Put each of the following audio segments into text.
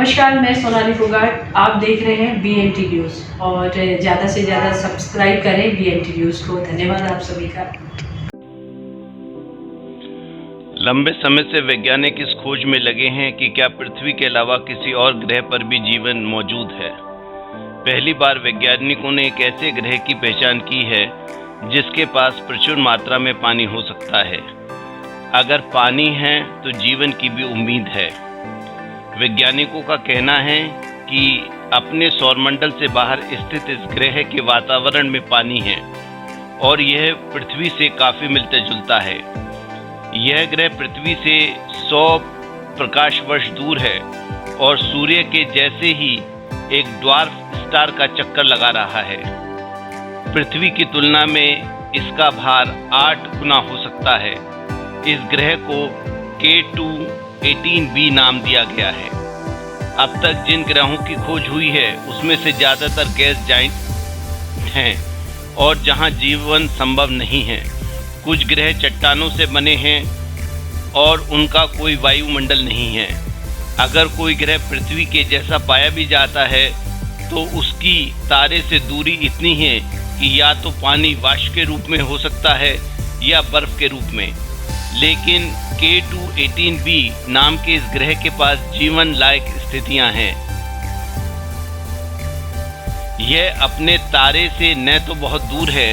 नमस्कार, मैं सोनाली फोगाट। आप देख रहे हैं BNT न्यूज़ और ज़्यादा से ज़्यादा सब्सक्राइब करें BNT न्यूज़ को। धन्यवाद आप सभी का। लंबे समय से वैज्ञानिक इस खोज में लगे हैं कि क्या पृथ्वी के अलावा किसी और ग्रह पर भी जीवन मौजूद है। पहली बार वैज्ञानिकों ने एक ऐसे ग्रह की पहचान की है जिसके पास प्रचुर मात्रा में पानी हो सकता है। अगर पानी है तो जीवन की भी उम्मीद है। वैज्ञानिकों का कहना है कि अपने सौरमंडल से बाहर स्थित इस ग्रह के वातावरण में पानी है और यह पृथ्वी से काफ़ी मिलता जुलता है। यह ग्रह पृथ्वी से 100 प्रकाश वर्ष दूर है और सूर्य के जैसे ही एक ड्वार्फ स्टार का चक्कर लगा रहा है। पृथ्वी की तुलना में इसका भार 8 गुना हो सकता है। इस ग्रह को K2-18b नाम दिया गया है। अब तक जिन ग्रहों की खोज हुई है उसमें से ज़्यादातर गैस जाइंट हैं और जहां जीवन संभव नहीं है। कुछ ग्रह चट्टानों से बने हैं और उनका कोई वायुमंडल नहीं है। अगर कोई ग्रह पृथ्वी के जैसा पाया भी जाता है तो उसकी तारे से दूरी इतनी है कि या तो पानी वाष्प के रूप में हो सकता है या बर्फ के रूप में। लेकिन K2-18b नाम के इस ग्रह के पास जीवन लायक स्थितियां हैं। यह अपने तारे से न तो बहुत दूर है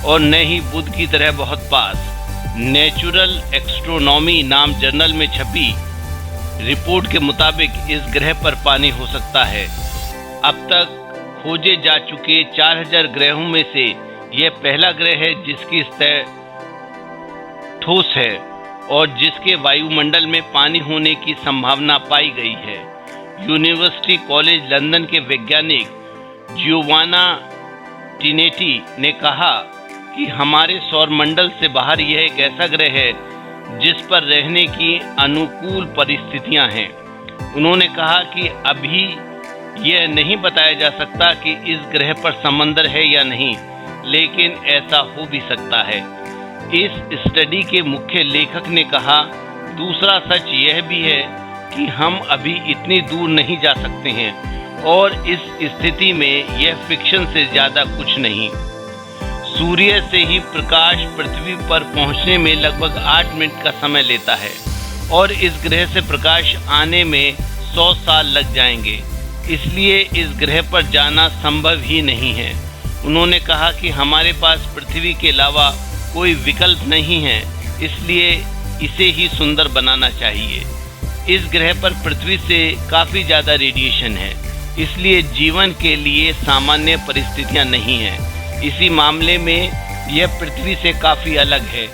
और न ही बुध की तरह बहुत पास। नेचुरल एस्ट्रोनॉमी नाम जर्नल में छपी रिपोर्ट के मुताबिक इस ग्रह पर पानी हो सकता है। अब तक खोजे जा चुके 4000 ग्रहों में से यह पहला ग्रह है जिसकी सतह ठोस है और जिसके वायुमंडल में पानी होने की संभावना पाई गई है। यूनिवर्सिटी कॉलेज लंदन के वैज्ञानिक जियोवाना टिनेटी ने कहा कि हमारे सौरमंडल से बाहर यह एक ऐसा ग्रह है जिस पर रहने की अनुकूल परिस्थितियां हैं। उन्होंने कहा कि अभी यह नहीं बताया जा सकता कि इस ग्रह पर समंदर है या नहीं, लेकिन ऐसा हो भी सकता है। इस स्टडी के मुख्य लेखक ने कहा, दूसरा सच यह भी है कि हम अभी इतनी दूर नहीं जा सकते हैं और इस स्थिति में यह फिक्शन से ज़्यादा कुछ नहीं। सूर्य से ही प्रकाश पृथ्वी पर पहुंचने में लगभग 8 मिनट का समय लेता है और इस ग्रह से प्रकाश आने में 100 साल लग जाएंगे। इसलिए इस ग्रह पर जाना संभव ही नहीं है। उन्होंने कहा कि हमारे पास पृथ्वी के अलावा कोई विकल्प नहीं है, इसलिए इसे ही सुंदर बनाना चाहिए। इस ग्रह पर पृथ्वी से काफ़ी ज़्यादा रेडिएशन है, इसलिए जीवन के लिए सामान्य परिस्थितियां नहीं हैं। इसी मामले में यह पृथ्वी से काफ़ी अलग है।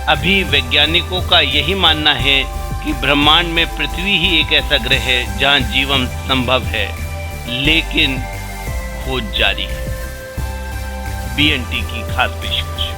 अभी वैज्ञानिकों का यही मानना है कि ब्रह्मांड में पृथ्वी ही एक ऐसा ग्रह है जहां जीवन संभव है, लेकिन खोज जारी है। BNT की खास पेशकश।